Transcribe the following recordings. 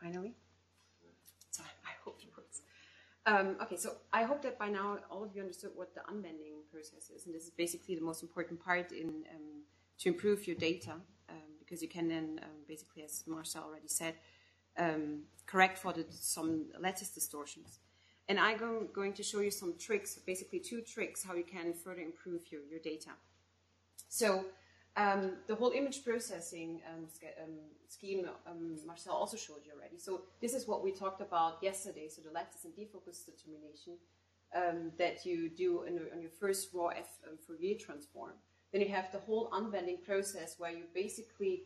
finally. So I hope it works. Okay, so I hope that by now all of you understood what the unbending process is, and this is basically the most important part in to improve your data, because you can then basically, as Marcel already said, correct for some lattice distortions. And I'm going to show you some tricks, basically 2 tricks, how you can further improve your data. So the whole image processing scheme, Marcel also showed you already. So this is what we talked about yesterday. So the lattice and defocus determination that you do on your first raw Fourier transform. Then you have the whole unbending process where you basically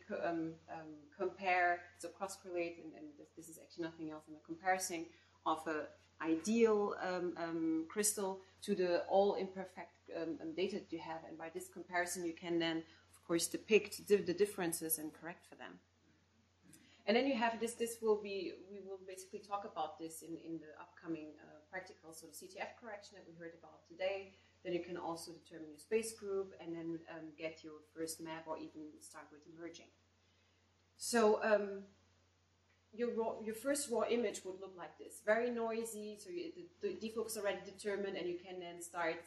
compare, so cross-correlate, and this is actually nothing else than a comparison of an ideal crystal to the all imperfect data that you have. And by this comparison, you can then, of course, depict the differences and correct for them. And then you have this, we will basically talk about this in the upcoming practical. So the CTF correction that we heard about today. Then you can also determine your space group and then get your first map or even start with emerging. So your first raw image would look like this, very noisy. So the defocus already determined, and you can then start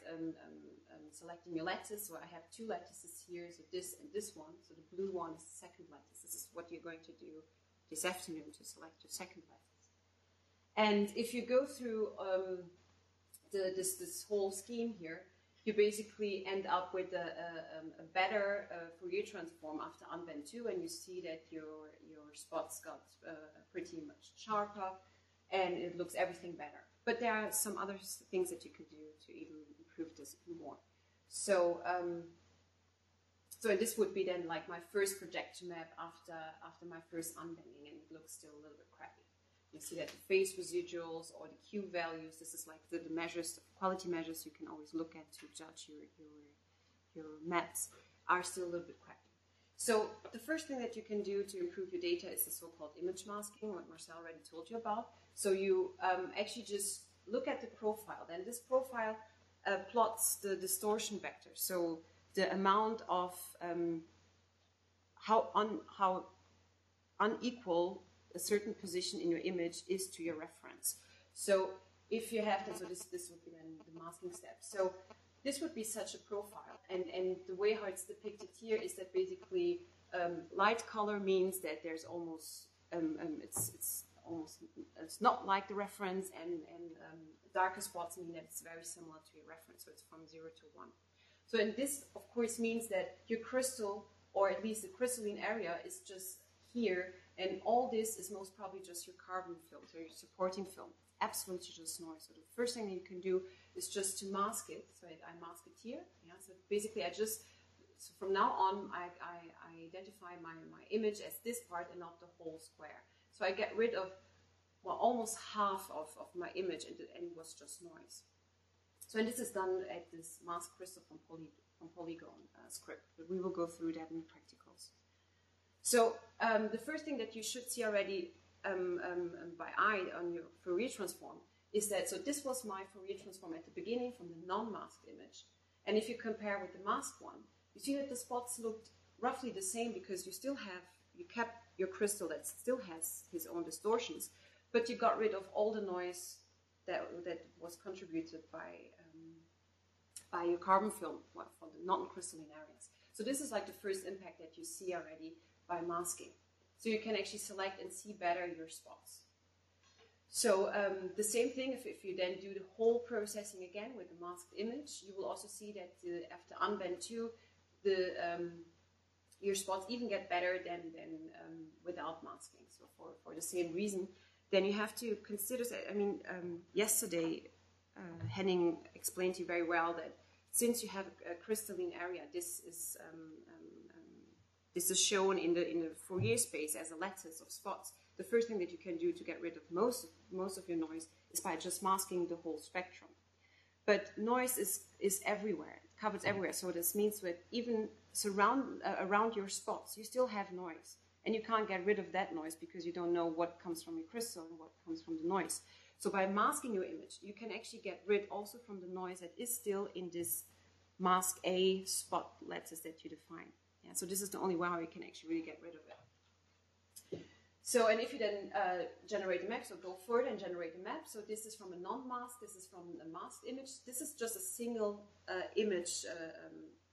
selecting your lattice. So I have 2 lattices here, so this and this one. So the blue one is the second lattice. This is what you're going to do this afternoon to select your second lattice. And if you go through this whole scheme here, you basically end up with a better Fourier transform after unbend 2, and you see that your spots got pretty much sharper, and it looks everything better. But there are some other things that you can do to even improve this even more. So so this would be then like my first projection map after my first unbending, and it looks still a little bit crappy. You see that the phase residuals or the Q values, this is like the measures, the quality measures you can always look at to judge your maps, are still a little bit crappy. So the first thing that you can do to improve your data is the so-called image masking, what Marcel already told you about. So you actually just look at the profile. Then this profile plots the distortion vector. So the amount of how unequal a certain position in your image is to your reference. So if you have this, so this would be then the masking step. So this would be such a profile, and the way how it's depicted here is that basically light color means that there's almost it's not like the reference, and darker spots mean that it's very similar to your reference, so it's from 0 to 1. So and this of course means that your crystal, or at least the crystalline area, is just here. And all this is most probably just your carbon film, so your supporting film. Absolutely just noise. So the first thing you can do is just to mask it. So I mask it here. Yeah. So basically, so from now on, I identify my image as this part and not the whole square. So I get rid of, well, almost half of my image, and it was just noise. So and this is done at this mask crystal from Polygon script, but we will go through that in the practicals. So the first thing that you should see already by eye on your Fourier transform is that, so this was my Fourier transform at the beginning from the non-masked image. And if you compare with the masked one, you see that the spots looked roughly the same, because you kept your crystal that still has his own distortions, but you got rid of all the noise that was contributed by your carbon film for the non-crystalline areas. So this is like the first impact that you see already by masking. So you can actually select and see better your spots. So the same thing, if you then do the whole processing again with the masked image, you will also see that after unbend 2, your spots even get better than without masking. So for the same reason, then you have to consider, I mean, yesterday Henning explained to you very well that since you have a crystalline area, this is shown in the Fourier space as a lattice of spots. The first thing that you can do to get rid of most of your noise is by just masking the whole spectrum. But noise is everywhere. It covers everywhere. So this means that even around your spots, you still have noise. And you can't get rid of that noise because you don't know what comes from your crystal and what comes from the noise. So by masking your image, you can actually get rid also from the noise that is still in this mask A spot lattice that you define. Yeah, so this is the only way how you can actually really get rid of it. So, and if you then generate a map, so go further and generate a map. So this is from a non-masked, this is from a masked image. This is just a single image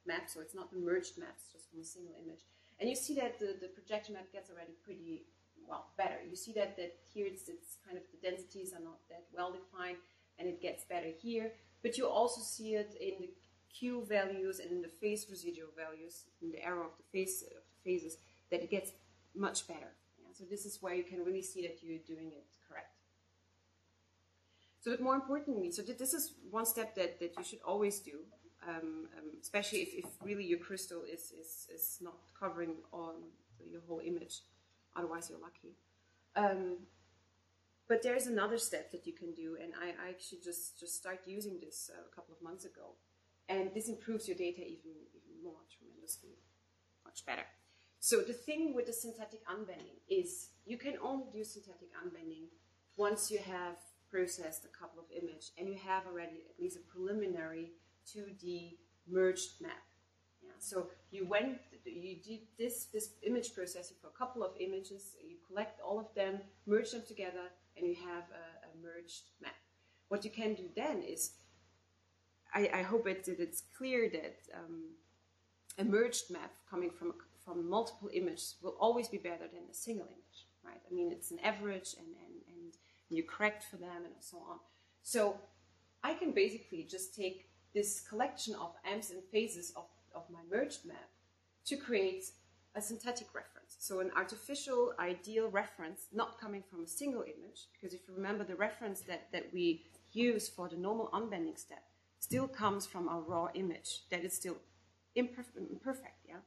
map, so it's not a merged map, it's just from a single image. And you see that the projection map gets already pretty, well, better. You see that here it's kind of, the densities are not that well defined, and it gets better here. But you also see it in the Q values and in the phase residual values, in the error of the phases, that it gets much better. So this is where you can really see that you're doing it correct. So, but more importantly, so this is one step that you should always do, especially if really your crystal is not covering on your whole image. Otherwise, you're lucky. But there's another step that you can do, and I actually just started using this a couple of months ago, and this improves your data even more, tremendously, much better. So the thing with the synthetic unbending is you can only do synthetic unbending once you have processed a couple of images and you have already at least a preliminary 2D merged map. Yeah. So you did this image processing for a couple of images, you collect all of them, merge them together, and you have a merged map. What you can do then is, I hope it's clear that a merged map coming from multiple images will always be better than a single image, right? I mean, it's an average, and you correct for them and so on. So I can basically just take this collection of amps and phases of my merged map to create a synthetic reference. So an artificial ideal reference, not coming from a single image, because if you remember, the reference that we use for the normal unbending step still comes from our raw image that is still imperfect, yeah?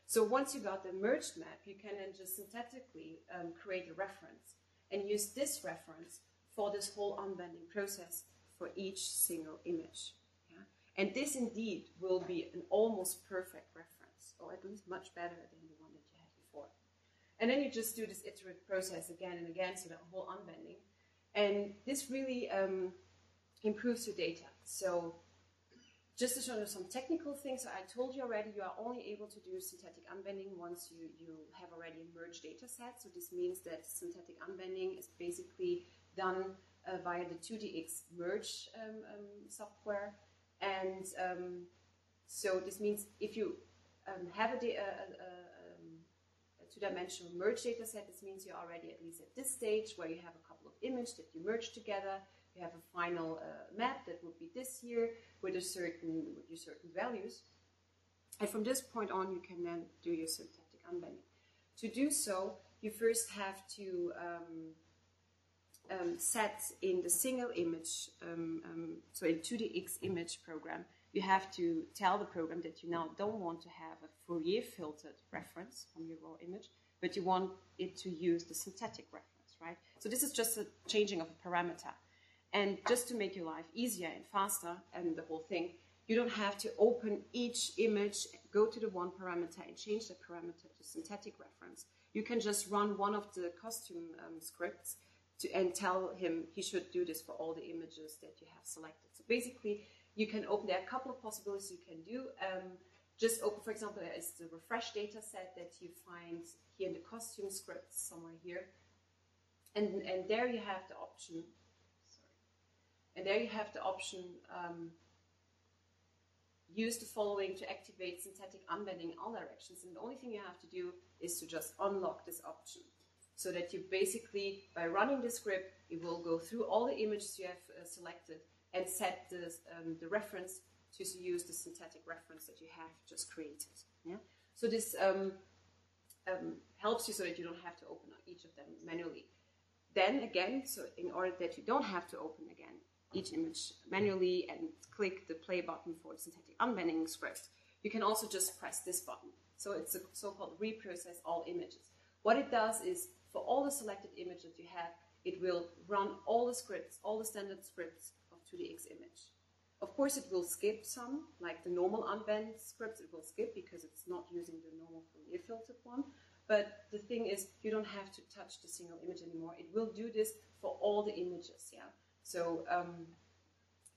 So once you got the merged map, you can then just synthetically create a reference and use this reference for this whole unbending process for each single image. Yeah? And this indeed will be an almost perfect reference, or at least much better than the one that you had before. And then you just do this iterative process again and again, so the whole unbending. And this really improves your data. So just to show you some technical things, so I told you already, you are only able to do synthetic unbending once you have already a merged data set. So this means that synthetic unbending is basically done via the 2DX merge software. And so this means if you have a two-dimensional merge data set, this means you're already at least at this stage where you have a couple of images that you merge together. You have a final map that would be this here with your certain values. And from this point on, you can then do your synthetic unbending. To do so, you first have to set in the single image, so in 2DX image program, you have to tell the program that you now don't want to have a Fourier filtered reference from your raw image, but you want it to use the synthetic reference, right? So this is just a changing of a parameter. And just to make your life easier and faster and the whole thing, you don't have to open each image, go to the one parameter and change the parameter to synthetic reference. You can just run one of the costume scripts and tell him he should do this for all the images that you have selected. So basically, you can open, there are a couple of possibilities you can do. Just open, for example, there is the refresh data set that you find here in the costume scripts somewhere here. And there you have the option. And there you have the option, use the following to activate synthetic unbending in all directions. And the only thing you have to do is to just unlock this option. So that you basically, by running the script, it will go through all the images you have selected and set the reference to use the synthetic reference that you have just created. Yeah? So this helps you so that you don't have to open each of them manually. Then again, so in order that you don't have to open again each image manually and click the play button for the synthetic unbending script, you can also just press this button. So it's a so-called reprocess all images. What it does is, for all the selected images that you have, it will run all the scripts, all the standard scripts of 2DX image. Of course, it will skip some, like the normal unbend scripts, it will skip because it's not using the normal Fourier filtered one. But the thing is, you don't have to touch the single image anymore. It will do this for all the images, yeah? So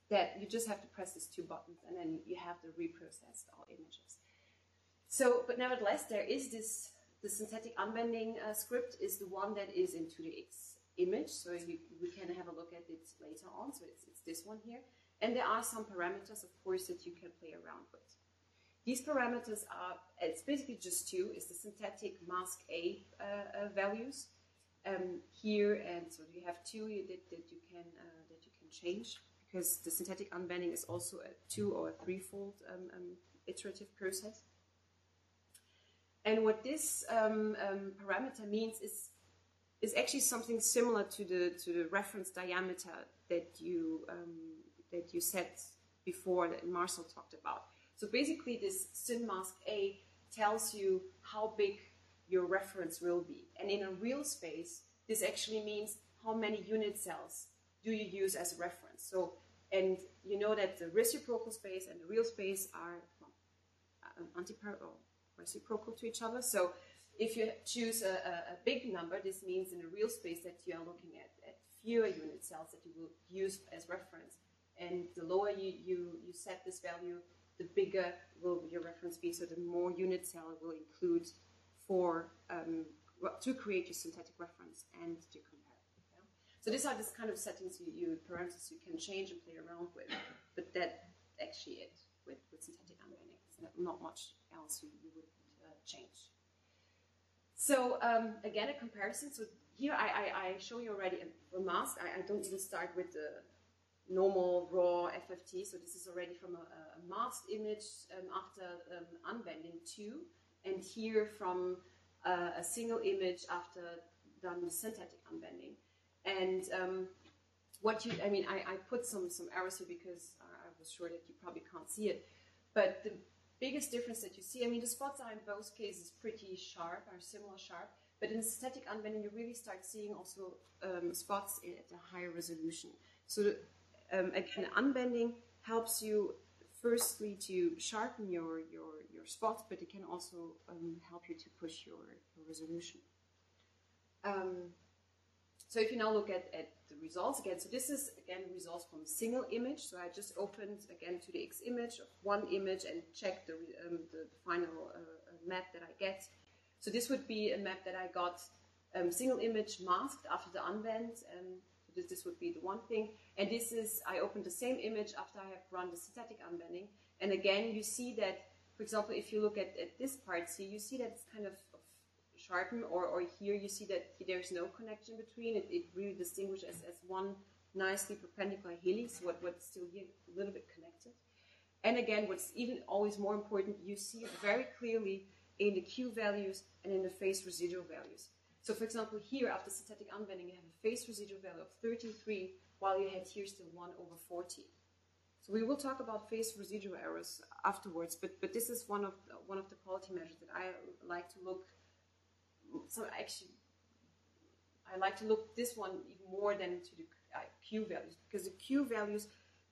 that you just have to press these two buttons and then you have the reprocessed all images. So, but nevertheless, there is this the synthetic unbending script is the one that is in 2dx image, so we can have a look at it later on. So it's this one here. And there are some parameters, of course, that you can play around with. These parameters are, it's basically just two, is the synthetic mask A values here, and so you have two that you can change, because the synthetic unbending is also a 2 or a 3-fold iterative process. And what this parameter means is actually something similar to the reference diameter that you set before, that Marcel talked about. So basically, this syn mask A tells you how big your reference will be, and in a real space, this actually means how many unit cells do you use as a reference. So, and you know that the reciprocal space and the real space are reciprocal to each other. So if you choose a big number, this means in a real space that you are looking at fewer unit cells that you will use as reference. And the lower you set this value, the bigger will your reference be. So the more unit cell will include to create your synthetic reference and to compare. Yeah? So these are this kind of settings, parameters you can change and play around with. But that's actually it with synthetic unbending. Not much else you would change. So again, a comparison. So here I show you already a mask. I don't even start with the normal raw FFT. So this is already from a masked image after unbending 2, and here from a single image after done the synthetic unbending. And I put some arrows here because I was sure that you probably can't see it. But the biggest difference that you see, the spots are in both cases pretty sharp, are similar sharp, but in synthetic unbending you really start seeing also spots at a higher resolution. So again, unbending helps you firstly to sharpen your spots, but it can also help you to push your resolution. So if you now look at the results again, so this is again results from a single image. So I just opened again 2dx image of one image and checked the final map that I get. So this would be a map that I got single image masked after the unbend. So this would be the one thing. And this is, I opened the same image after I have run the synthetic unbending. And again, you see that, for example, if you look at this part, see, you see that it's kind of sharpen, or here you see that there's no connection between it. It really distinguishes as one nicely perpendicular helix, what's still here a little bit connected. And again, what's even always more important, you see it very clearly in the Q values and in the phase residual values. So for example, here after synthetic unbending, you have a phase residual value of 33, while you had here still 1/40. So we will talk about phase residual errors afterwards, but this is one of the quality measures that I like to look. So actually, I like to look this one even more than to the Q values, because the Q values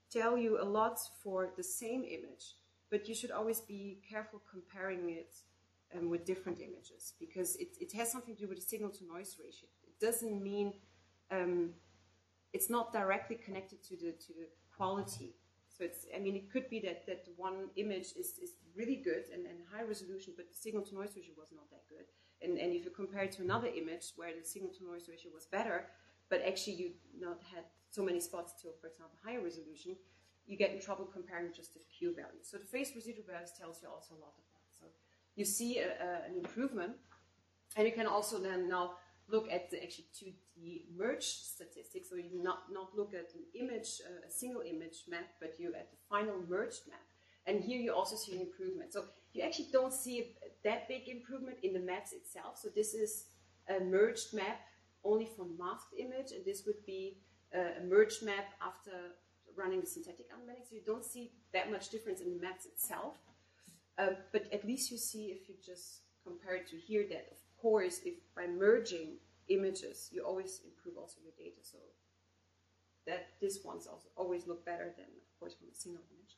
tell you a lot for the same image, but you should always be careful comparing it with different images, because it has something to do with the signal to noise ratio. It doesn't mean it's not directly connected to the quality. So it could be that one image is really good and high resolution, but the signal to noise ratio was not that good. And if you compare it to another image where the signal to noise ratio was better, but actually you not had so many spots to, for example, higher resolution, you get in trouble comparing just the Q values. So the phase residual values tells you also a lot of that. So you see an improvement, and you can also then now look at the actually 2D merge statistics. So you not look at an image, a single image map, but you at the final merged map. And here you also see an improvement. So you actually don't see that big improvement in the maps itself. So this is a merged map only for masked image, and this would be a merged map after running the synthetic unbending. So you don't see that much difference in the maps itself. But at least you see, if you just compare it to here, that of course, if by merging images, you always improve also your data. So that this one's also always look better than, of course, from a single image.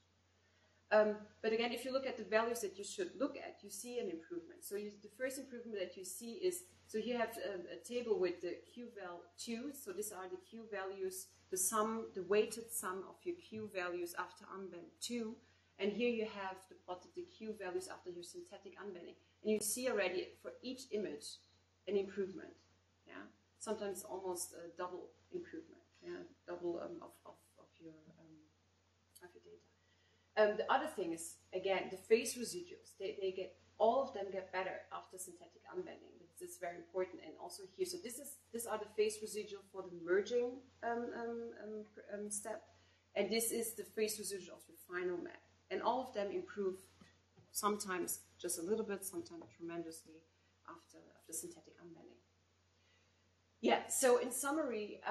But again, if you look at the values that you should look at, you see an improvement. So the first improvement that you see is, so you have a table with the Q-val2. So these are the Q values, the weighted sum of your Q values after unbend 2. And here you have the plot of the Q values after your synthetic unbending. And you see already for each image an improvement. Yeah, sometimes almost a double improvement. Yeah, double of your data. The other thing is, again, the phase residuals. They get, all of them get better after synthetic unbending. This is very important. And also here, so these are the phase residual for the merging step, and this is the phase residual of the final map. And all of them improve, sometimes just a little bit, sometimes tremendously after synthetic unbending. Yeah. So in summary.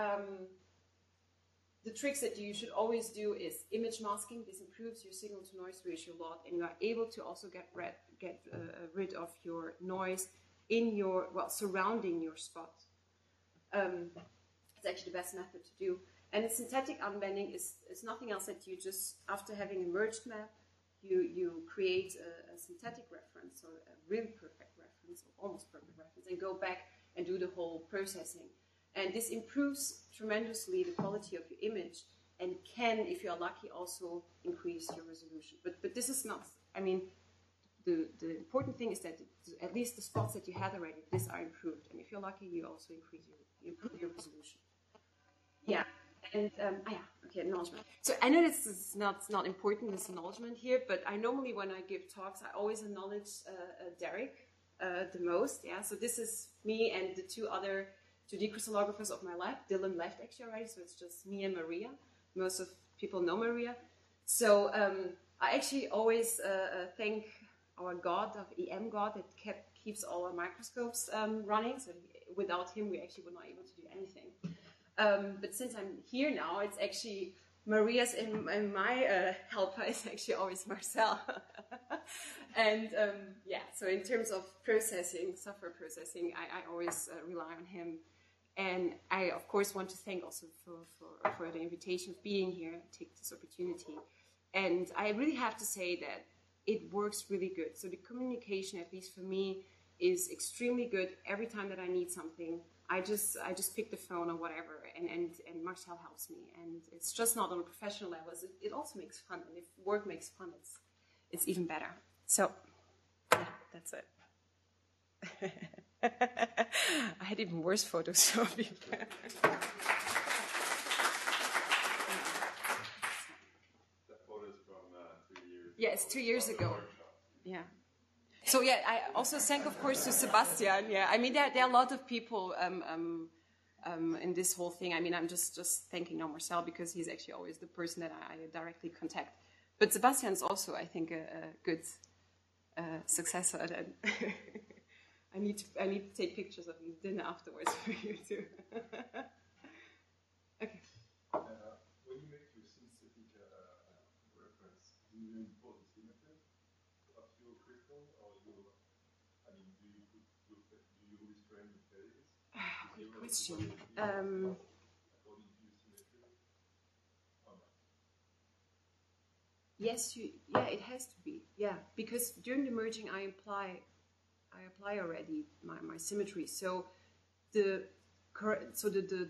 The tricks that you should always do is image masking. This improves your signal to noise ratio a lot, and you are able to also get rid of your noise in your, surrounding your spot. It's actually the best method to do. And the synthetic unbending is nothing else that you just, after having a merged map, you create a synthetic reference, or a really perfect reference, or almost perfect reference, and go back and do the whole processing. And this improves tremendously the quality of your image, and can, if you are lucky, also increase your resolution. But this is not, I mean, the important thing is that at least the spots that you had already, these are improved. And if you're lucky, you also improve your resolution. Yeah. And, okay, acknowledgement. So I know this is not important, this acknowledgement here, but I normally, when I give talks, I always acknowledge Derek the most. Yeah. So this is me and the two decrystallographers of my lab. Dylan left actually already, so it's just me and Maria. Most of people know Maria. So I actually always thank our God, of EM God, that keeps all our microscopes running. So without him, we actually were not able to do anything. But since I'm here now, it's actually Maria's and my helper is actually always Marcel. And yeah, so in terms of processing, software processing, I always rely on him. And I, of course, want to thank also for the invitation of being here, take this opportunity. And I really have to say that it works really good. So the communication, at least for me, is extremely good. Every time that I need something, I just pick the phone or whatever, and Marcel helps me. And it's just not on a professional level. It also makes fun. And if work makes fun, it's even better. So, yeah, that's it. I had even worse photos, so be fair. That photo is from 2 years ago. Yeah, it's 2 years ago. Yeah. So yeah, I also thank, of course, to Sebastian. Yeah, I mean there are a lot of people in this whole thing. I mean, I'm just thanking now Marcel, because he's actually always the person that I directly contact. But Sebastian's also, I think, a good successor. And I need to take pictures of his dinner afterwards for you too. Okay. When you make your synthetic reference, do you import the signature of your crystal, or do you restrain the phase? Good question. According to your symmetry? Oh, no. Yes, it has to be. Yeah, because during the merging, I apply already my symmetry. So the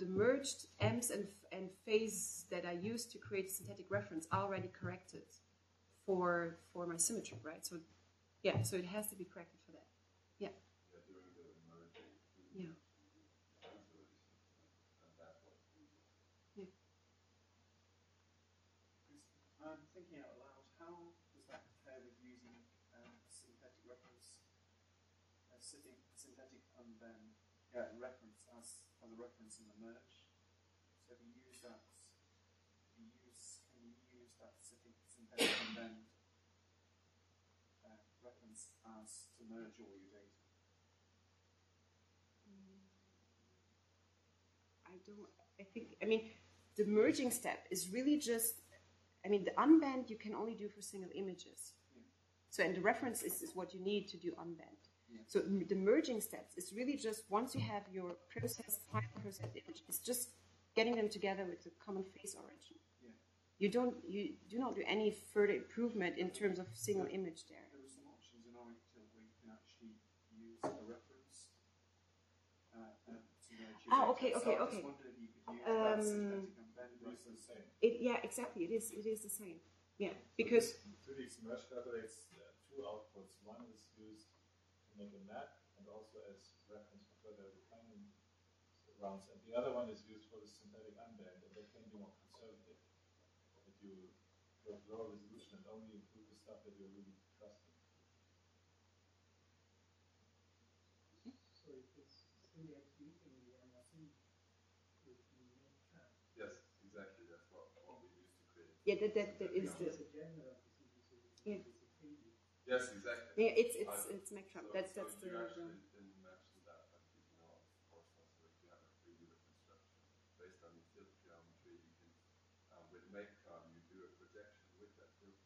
merged M's and phase that I use to create a synthetic reference are already corrected for my symmetry, right? So yeah, so it has to be corrected for that. Yeah. During the merging. Yeah. I'm thinking out loud, how does that compare with using synthetic reference, synthetic unbend reference as a reference in the merge? So if you use that, can you use that synthetic unbend reference as to merge all your data? I mean, the merging step is really just, I mean, the unbend you can only do for single images. Yeah. So, and the reference is what you need to do unbend. Yeah. So the merging steps is really just, once you have your final processed image, it's just getting them together with the common phase origin. Yeah. You do not do any further improvement in terms of single image there. There are some options in Oracle where you can actually use a reference to merge your data. Okay. So I just wondered if you could use that synthetic unbend reference. Yeah, exactly. It is the same. Yeah, because to these merge data, it's two outputs. One is used to make a map and also as reference for further refinement rounds. And the other one is used for the synthetic unband, and that can be more conservative. That you go lower resolution and only include the stuff that you're really trusting. So it's still using the MRC with the make trap. Yes, exactly. That's what we used to create. Yeah, that is the. It's a general procedure, so Yeah. it's a 3D. Yes, exactly. Yeah, it's MacTrap. So, That's so the. you actually didn't mention that, but you know, of course, also if you have a 3D reconstruction based on the tilt geometry, you can with MakeTron you do a projection with that tilt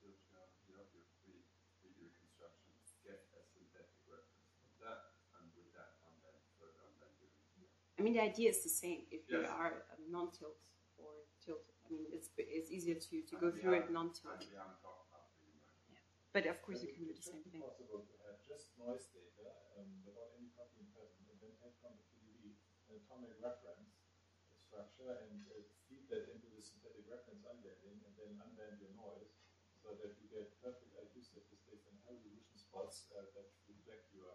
geometry of your 3D reconstruction, get a synthetic reference from that, and with that further on then doing it. I mean, the idea is the same. If you Yes. are non-tilt or tilt, I mean, it's easier to go through it non-tilt. And we haven't talked about 3D merging. But of course, you can do the same thing. It's possible to have just noise data without any copying present, and then take from the PDB an atomic reference structure and feed that into the synthetic reference unbending, and then unbend your noise so that you get perfect IQ statistics and high resolution spots that reflect your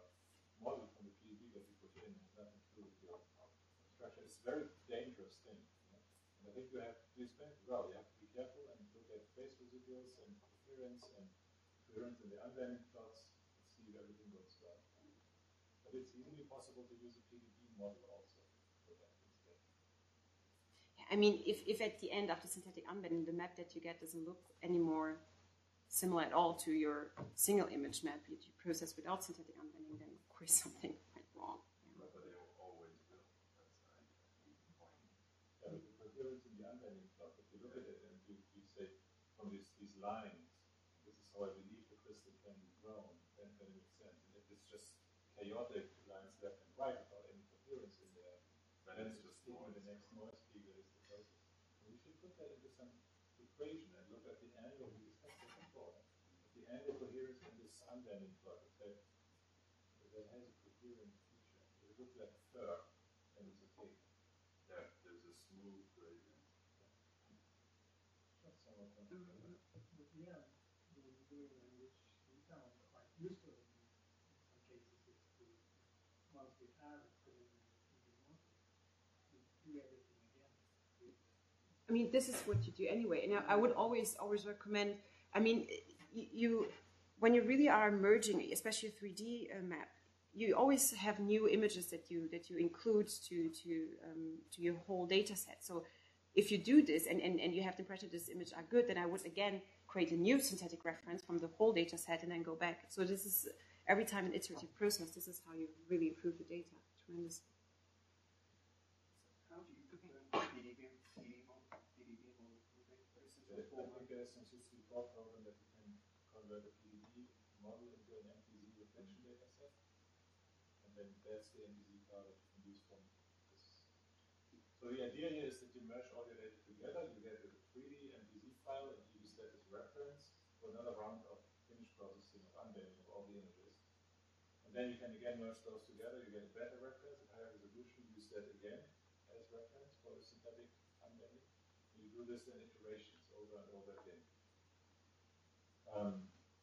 model from the PDB that you put in. It has nothing to do with your structure. It's a very dangerous thing. You know? And I think you explained it well. You have to be careful and look at phase residuals and coherence and coherence in the unbending plots and see if everything goes well. But it's easily possible to use a PDB model also for that instead. I mean, if at the end after synthetic unbending, the map that you get doesn't look any more similar at all to your single image map that you process without synthetic unbending, then of course something went wrong. But they always will. That's the point. Yeah, but the coherence in the unbending plot, if you look at it and you say from these lines, this is how I believe the crystal can be grown, then it makes sense. And if it's just chaotic lines left and right without any coherence in there, then it's just taking the next noise peak that is the closest. And we should put that into some equation and look at the angle, we discussed this before, at the angle coherence in this unbending plot, if that has a coherent feature. If it looks like fur, then it's okay. Yeah, there's a smooth gradient. Not somewhat But yeah, the way in which we found quite useful in some cases is to, once we have it put in the model, we do everything again. I mean, this is what you do anyway. And I would always recommend. I mean, you when you really are merging, especially a 3D map, you always have new images that you include to your whole data set. So if you do this and you have the impression this image are good, then I would again create a new synthetic reference from the whole data set and then go back. So this is every time an iterative process. This is how you really improve the data tremendously. How do you convert PDB model to databases I format? think there's some 64 program that you can convert a PDB model into an MTZ reflection data set. And then that's the MTZ file that you can use from this. So the idea here is that you merge all your data together, you get a 3D MTZ file, and you use that as reference for another round of image processing of unbending of all the images. And then you can again merge those together, you get a better reference at higher resolution, use that again as reference for the synthetic unbending. And you do this in iterations over and over again.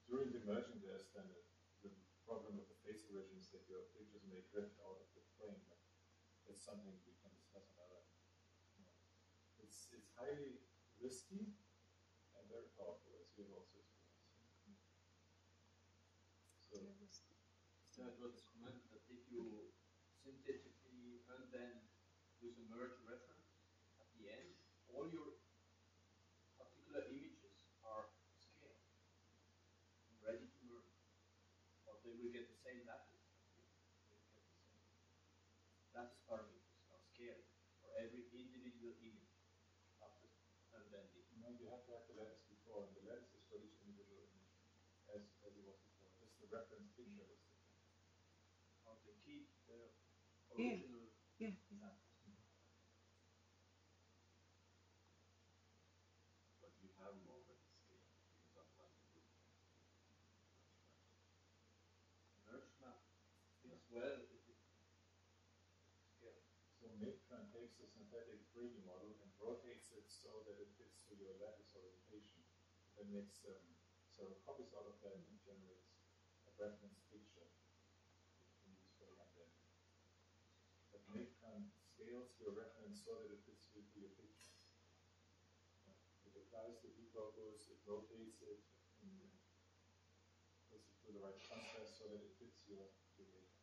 During the merging, there's then the problem with the phase origins that your pictures may drift out of the frame. But it's something we can discuss another. It's highly risky and very powerful, as we have also experienced. So it was a comment that if you synthetically unbend with a merge reference at the end, all your particular images are scaled and ready to merge. But they will get the same lattice. They will get the same lattice parameters are scaled for every individual image after unbending. no, you have to have the lattice before, and the lattice is for each individual image, as it was before. Just the reference picture is different. How they keep the original Yeah. lattice. But you have them already scaled, because otherwise it wouldn't have Merge map fits well if it's scaled. So MakeTron takes the synthetic 3D model and rotates it so that it fits to your lattice orientation. Then makes several copies out of that and generates a reference picture. Make scales your reference so that it fits with your picture. It applies the defocus, it rotates it, and puts it to the right contrast so that it fits your image.